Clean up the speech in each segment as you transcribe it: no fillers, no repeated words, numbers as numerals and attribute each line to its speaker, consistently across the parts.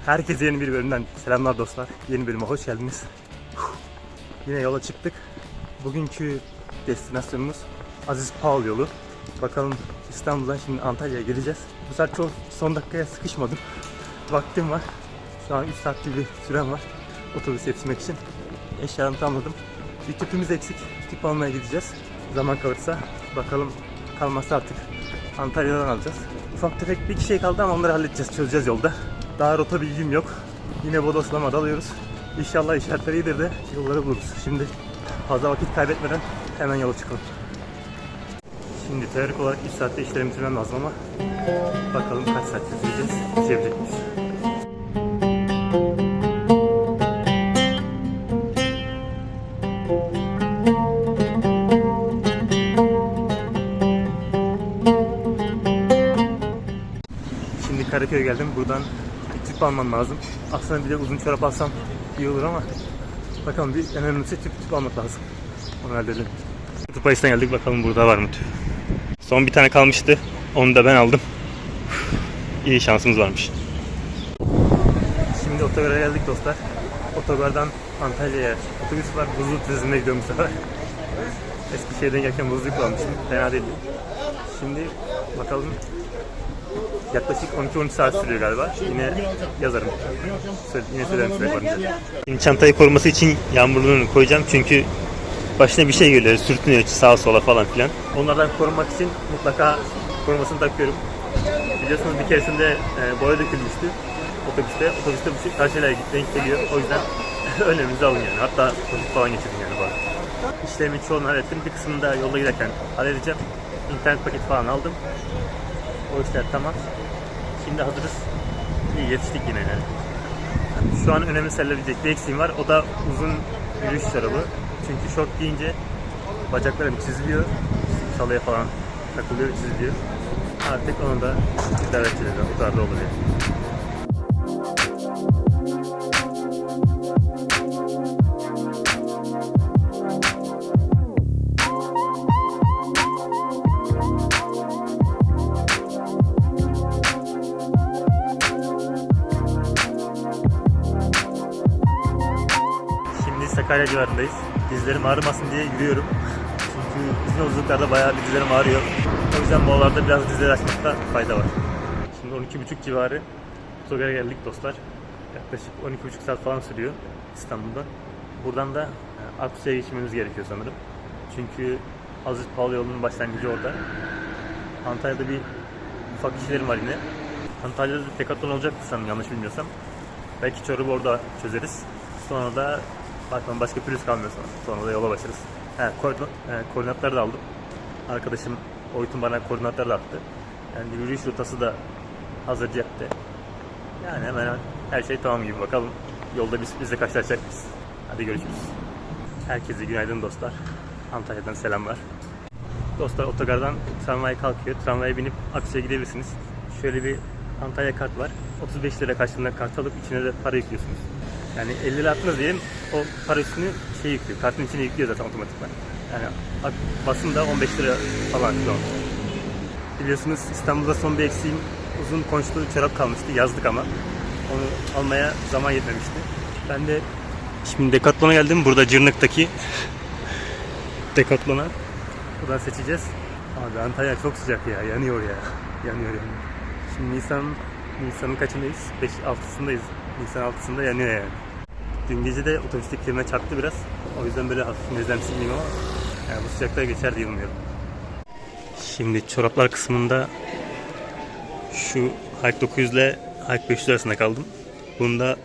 Speaker 1: Herkese yeni bir bölümden selamlar dostlar. Yeni bölüme hoş geldiniz. Yine yola çıktık. Bugünkü destinasyonumuz Aziz Paul yolu. Bakalım İstanbul'dan şimdi Antalya'ya geleceğiz. Bu sefer çok son dakikaya sıkışmadım. Vaktim var. Şu an 3 saatlik bir sürem var otobüs yetişmek için. Eşyalarımı tamamladım. Bir tüpümüz eksik. Tüp almaya gideceğiz. Zaman kalırsa bakalım, kalmazsa artık Antalya'dan alacağız. Ufak tefek bir iki şey kaldı ama onları halledeceğiz, çözeceğiz yolda. Daha rota bilgim yok. Yine bodoslama dalıyoruz. İnşallah işaretleri iyidir de yolları buluruz. Şimdi fazla vakit kaybetmeden hemen yola çıkalım. Şimdi teorik olarak 3 saatte işlerimi bitirmem lazım ama bakalım kaç saat bitireceğiz, bitirebilecek miyiz? Şimdi Karaköy'e geldim. Buradan bir tüp almam lazım. Aslında bir de uzun çorap alsam iyi olur ama bakalım, bir en önemlisi tüp almak lazım. Onu halledelim. Tüp ayısına geldik. Bakalım burada var mı tüp. Son bir tane kalmıştı. Onu da ben aldım. İyi şansımız varmış. Şimdi otogara geldik dostlar. Otogardan Antalya'ya otobüs var. Buzlu turizmine gidiyorum bu sefer. Eskişehir'den gelirken buzluk almıştım. Fena değildi. Şimdi bakalım. Yaklaşık 12-13 saat sürüyor galiba. Yine yazarım. Yine söylerim size varınca. Şimdi çantayı koruması için yağmurluğunu koyacağım çünkü başına bir şey geliyor, sürtünüyor sağa sola falan filan. Onlardan korunmak için mutlaka korumasını takıyorum. Biliyorsunuz bir keresinde boya dökülmüştü otobüste. Otobüste bu tarz şeyler denk geliyor. O yüzden önleminizi alın yani. Hatta çocuk falan geçirdim yani bu arada. İşlerimin çoğunu hallettim. Bir kısmını da yolda giderken halledeceğim. İnternet paketi falan aldım. O işler tamam. Şimdi hazırız. İyi, yetiştik yine yani. Şu an önemli sayılabilecek bir eksiğim var. O da uzun yürüyüş çorabı. Çünkü şort giyince bacaklarım çiziliyor. Çalıya falan takılıyor, çiziliyor. Artık onu da idare edeceğiz. O kadar da olur yani. Sakarya civarındayız. Dizlerim ağrımasın diye yürüyorum. Çünkü uzun yolculuklarda bayağı bir dizlerim ağrıyor. O yüzden molalarda biraz dizleri açmakta fayda var. Şimdi 12.30 civarı otogara geldik dostlar. Yaklaşık 12.5 saat falan sürüyor İstanbul'da. Buradan da Aksu'ya geçmemiz gerekiyor sanırım. Çünkü Aziz Paul yolunun başlangıcı orada. Antalya'da bir ufak işlerim var yine. Antalya'da Decathlon olacaktı sanırım, yanlış bilmiyorsam. Belki çorabı orada çözeriz. Sonra da bakalım, başka pürüz kalmıyor sonra da yola başlarız. Koordinatları da aldım. Arkadaşım Oytun bana koordinatları da attı. Yani yürüyüş rotası da hazırca yaptı. Yani hemen her şey tamam gibi. Bakalım yolda bir sürprizle karşılaşacak mıyız? Hadi görüşürüz. Herkese günaydın dostlar. Antalya'dan selamlar. Dostlar, otogardan tramvay kalkıyor. Tramvaya binip Aksu'ya gidebilirsiniz. Şöyle bir Antalya kart var. 35 lira karşılığında kart alıp içine de para yüklüyorsunuz. Yani 50 lira attınız diyelim, o para üstünü yüklüyor. Kartın içine yüklüyor zaten otomatikman. Yani basında 15 lira falan şu an. Biliyorsunuz İstanbul'da son bir eksiğim, uzun konçlu çorap kalmıştı. Yazlık ama. Onu almaya zaman yetmemişti. Ben de şimdi Decathlon'a geldim. Burada Cırnık'taki Decathlon'a. Buradan seçeceğiz. Abi Antalya çok sıcak ya. Yanıyor ya. Yanıyor. Şimdi Nisan'ın kaçındayız? 5-6'sındayız. Nisan 6'sında yanıyor yani. Dün gece de otobüste kelime çarptı biraz. O yüzden böyle hafif nezlemsizliyim ama yani bu sıcakta geçer diye umuyorum. Şimdi çoraplar kısmında şu Hike 900 ile Hike 500 arasında kaldım. Bunda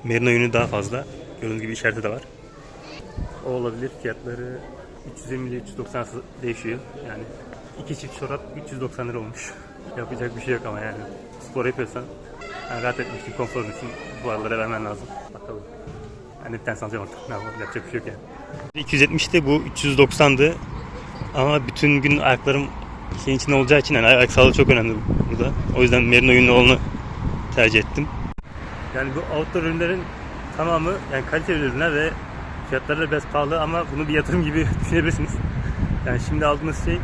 Speaker 1: merino yünü daha fazla. Gördüğünüz gibi işareti de var. O olabilir. Fiyatları 320 ile 390 değişiyor. Yani iki çift çorap 390 lira olmuş. Yapacak bir şey yok ama yani. Spor yapıyorsan, yani rahat etmek için, konforun için bu aralara vermen lazım. Bakalım. Ben de bir tane alacağım artık. Ne yapalım? Yapacak bir şey yok yani. 270'ti, bu 390'dı. Ama bütün gün ayaklarım şeyin içinde olacağı için yani ayak sağlığı çok önemli burada. O yüzden merino yünlü olanı tercih ettim. Yani bu outdoor ürünlerin tamamı yani kaliteli ürünler ve fiyatları da biraz pahalı ama bunu bir yatırım gibi düşünebilirsiniz. Yani şimdi aldığınız şey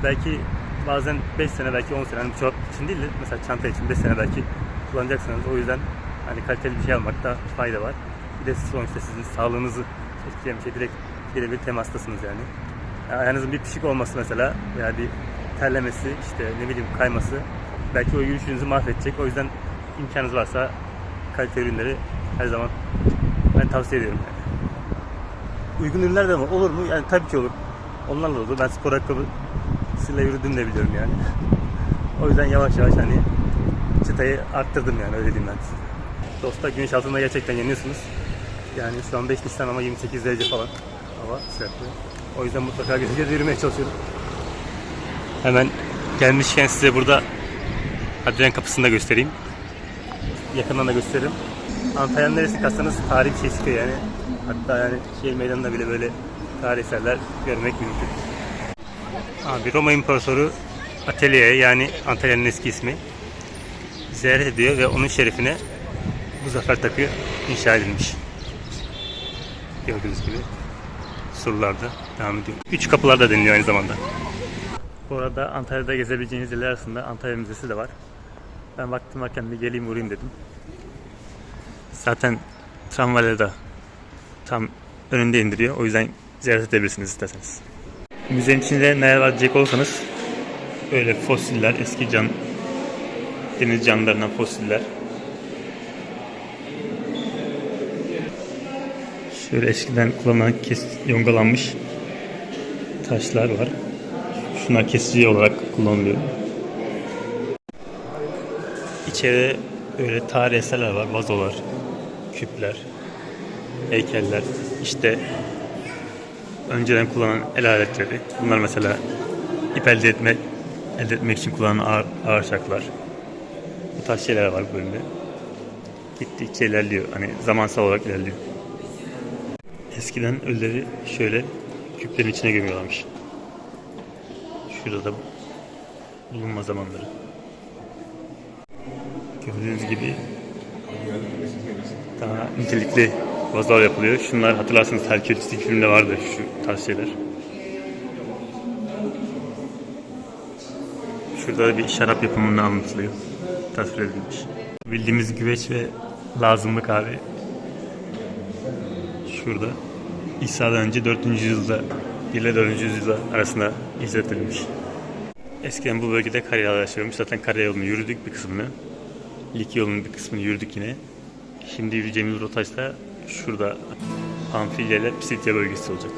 Speaker 1: belki bazen 5 sene, belki 10 sene, yani çorap için değil de mesela çanta için 5 sene belki kullanacaksınız. O yüzden hani kaliteli bir şey almakta fayda var. Bir de sonuçta sizin sağlığınızı etkileyen bir şey, direkt birebir temastasınız yani. Ayağınızın bir pişik olması mesela veya bir terlemesi, işte ne bileyim kayması belki o yürüyüşünüzü mahvedecek. O yüzden imkanınız varsa kaliteli ürünleri her zaman ben tavsiye ediyorum yani. Uygun ürünler de mi olur mu? Yani tabii ki olur. Onlarla olur. Ben spor ayakkabısıyla yürüdüm de biliyorum yani. O yüzden yavaş yavaş hani çıtayı arttırdım yani, öyle diyeyim ben size. Dostlar, güneş altında gerçekten yanıyorsunuz. Yani şu an 5 Nisan ama 28 derece falan hava sıcaklığı. O yüzden mutlaka gece yürümeye çalışıyorum. Hemen gelmişken size burada Hadrian Kapısı'nı da göstereyim. Yakından da gösteririm. Antalya'nın neresi katsanız tarihi bir şey çıkıyor yani. Hatta yani şehir meydanında bile böyle tarihi eserler görmek mümkün. Abi, Roma İmparatoru Atelier, yani Antalya'nın eski ismi, ziyaret ediyor ve onun şerefine bu zafer takı inşa edilmiş. Gördüğünüz gibi surlarda devam ediyor. 3 kapılar da deniliyor aynı zamanda. Bu arada Antalya'da gezebileceğiniz yerler arasında Antalya Müzesi de var. Ben vaktim varken bir geleyim uğrayayım dedim. Zaten tramvayla da tam önünde indiriyor. O yüzden ziyaret edebilirsiniz isterseniz. Müzenin içinde neler var diyecek olursanız, öyle fosiller, eski deniz canlılarından fosiller. Şöyle eskiden kullanılan yongalanmış taşlar var. Şunlar kesici olarak kullanılıyor. İçeride öyle tarihi eserler var, vazolar, küpler, heykeller, işte önceden kullanılan el aletleri. Bunlar mesela ip elde etmek için kullanılan ağır çaklar. Bu tarz şeyler var bu bölümde. Gittikçe ilerliyor. Hani zamansal olarak ilerliyor. Eskiden ölüleri şöyle küplerin içine gömüyorlarmış. Şurada da bulunma zamanları. Gördüğünüz gibi daha nitelikli vazolar yapılıyor. Şunlar hatırlarsanız Herkülüs filmde vardı şu tarz şeyler. Şurada da bir şarap yapımını anlatılıyor. Tasvir edilmiş. Bildiğimiz güveç ve lazımlık abi. Şurada İsa'dan önce 4. yüzyılda ile 4. yüzyılda arasında icat edilmiş. Eskiden bu bölgede karayollar yaşıyormuş. Zaten karayolunu yürüdük bir kısmını. Likya yolunun bir kısmını yürüdük yine. Şimdi yürüyeceğimiz rotaysa şurada Pamfilya ile Psilya bölgesi olacak.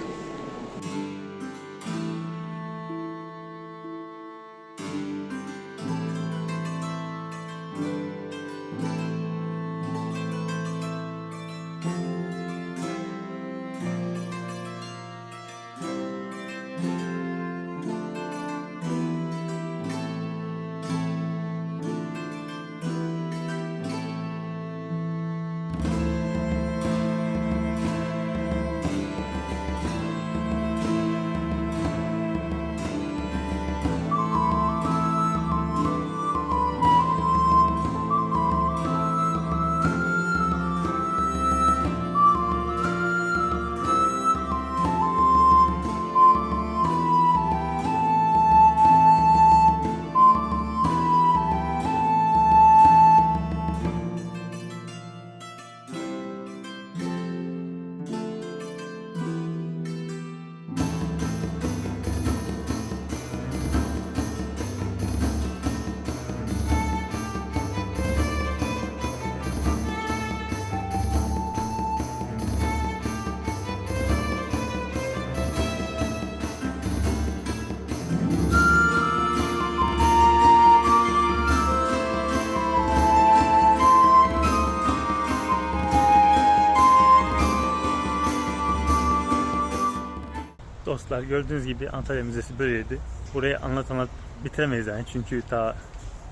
Speaker 1: Dostlar, gördüğünüz gibi Antalya Müzesi böyleydi. Burayı anlat bitiremeyiz yani, çünkü ta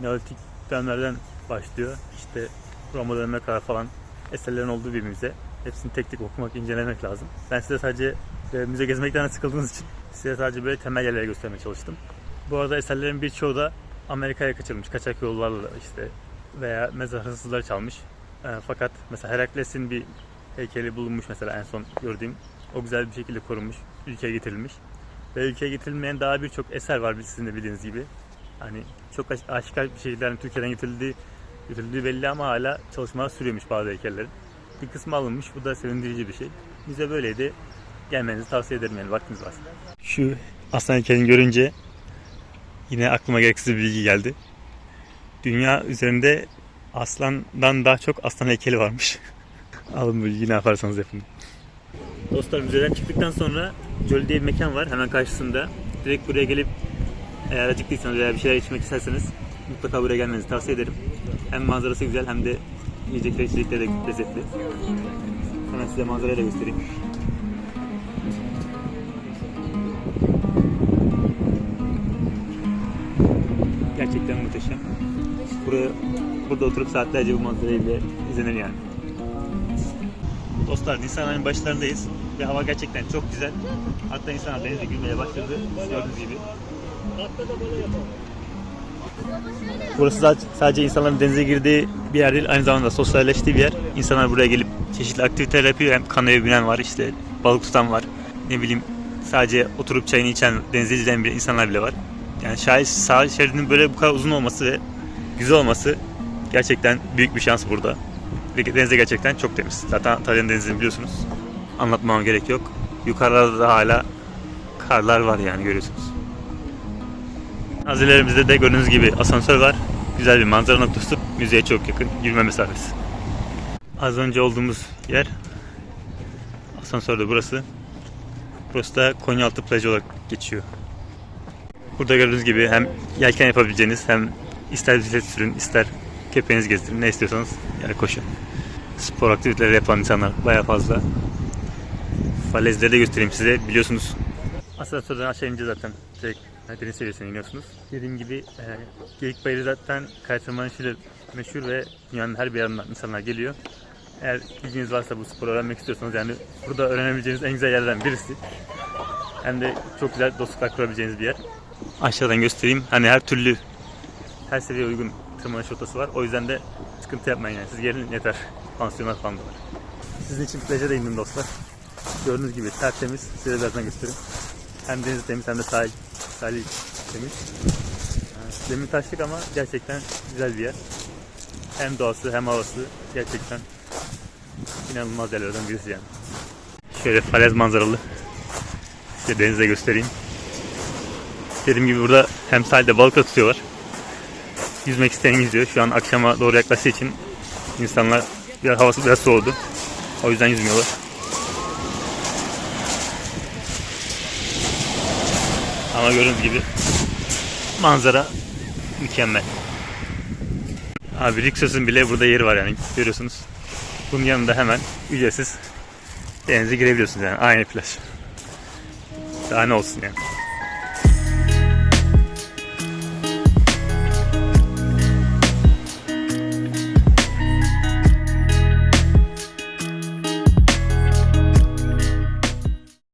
Speaker 1: Neolitik dönemlerden başlıyor. İşte Roma dönemine kadar falan eserlerin olduğu bir müze. Hepsini tek tek okumak, incelemek lazım. Ben size sadece müze gezmekten sıkıldığınız için size sadece böyle temel yerleri göstermeye çalıştım. Bu arada eserlerin birçoğu da Amerika'ya kaçırılmış, kaçak yollarla işte veya mezar hırsızları çalmış. Fakat mesela Herakles'in bir heykeli bulunmuş mesela, en son gördüğüm. O güzel bir şekilde korunmuş, ülkeye getirilmiş. Ve ülkeye getirilmeyen daha birçok eser var sizin de bildiğiniz gibi. Hani çok aşikar bir şekilde hani Türkiye'den getirildiği Götürüldüğü belli ama hala çalışmalar sürüyormuş bazı heykellerin. Bir kısmı alınmış. Bu da sevindirici bir şey. Bize böyleydi. Gelmenizi tavsiye ederim yani vaktiniz varsa. Şu aslan heykelini görünce yine aklıma gereksiz bir bilgi geldi. Dünya üzerinde aslandan daha çok aslan heykeli varmış. Alın bu bilgiyi, ne yaparsanız yapın. Dostlar, müzeden çıktıktan sonra Göl diye bir mekan var hemen karşısında. Direkt buraya gelip eğer acıktıysanız veya bir şeyler içmek isterseniz mutlaka buraya gelmenizi tavsiye ederim. Hem manzarası güzel hem de yiyecekler içecekler de lezzetli. Hemen size manzarayı da göstereyim. Gerçekten muhteşem. Burada oturup saatlerce bu manzarayı bile izlenir yani. Dostlar, Nisan ayının başlarındayız ve hava gerçekten çok güzel. Hatta insanlar denize girmeye başladı. Gördüğünüz gibi. Burası sadece insanların denize girdiği bir yer değil, aynı zamanda sosyalleştiği bir yer. İnsanlar buraya gelip çeşitli aktiviteler yapıyor. Hem kanoya binen var, işte balık tutan var. Ne bileyim, sadece oturup çayını içen, denize izleyen bir insanlar bile var. Yani sahil şeridinin böyle bu kadar uzun olması ve güzel olması gerçekten büyük bir şans burada. Ve deniz de gerçekten çok temiz. Zaten Talyan denizini biliyorsunuz. Anlatmama gerek yok. Yukarılarda da hala karlar var yani, görüyorsunuz. Nazilerimizde de gördüğünüz gibi asansör var. Güzel bir manzara noktası. Müzeye çok yakın. Yürüme mesafesi. Az önce olduğumuz yer asansörde burası. Burası da Konyaaltı plajı olarak geçiyor. Burada gördüğünüz gibi hem yelken yapabileceğiniz, hem ister bisiklet sürün, ister köpeğinizi gezdirin, ne istiyorsanız yani koşun. Spor aktiviteleri yapan insanlar bayağı fazla. Falezleri de göstereyim size. Biliyorsunuz asansörden aşağı inince zaten direkt deniz seviyesine iniyorsunuz. Dediğim gibi Geyikbayırı zaten kaya tırmanışıyla meşhur ve dünyanın her bir yanından insanlar geliyor. Eğer ilginiz varsa bu sporu öğrenmek istiyorsanız yani burada öğrenebileceğiniz en güzel yerlerden birisi. Hem de çok güzel dostluklar kurabileceğiniz bir yer. Aşağıdan göstereyim. Hani her seviyeye uygun tırmanış rotası var. O yüzden de sıkıntı yapmayın yani. Siz gelin yeter. Pansiyonlar falan da var. Sizin için plaja da indim dostlar. Gördüğünüz gibi tertemiz. Size birazdan göstereyim. Hem deniz temiz hem de sahil temiz. Zemin taşlık ama gerçekten güzel bir yer. Hem doğası hem havası gerçekten inanılmaz yerlerden birisi yani. Şöyle falez manzaralı. Size denize göstereyim. Dediğim gibi burada hem sahilde balık tutuyorlar. Yüzmek isteyen yüzüyor. Şu an akşama doğru yaklaştığı için insanlar havası biraz soğudu. O yüzden yüzmüyorlar. Ama gördüğünüz gibi manzara mükemmel. Abi Rixos'un bile burada yeri var yani, görüyorsunuz. Bunun yanında hemen ücretsiz denize girebiliyorsunuz yani, aynı plaj. Daha ne olsun yani.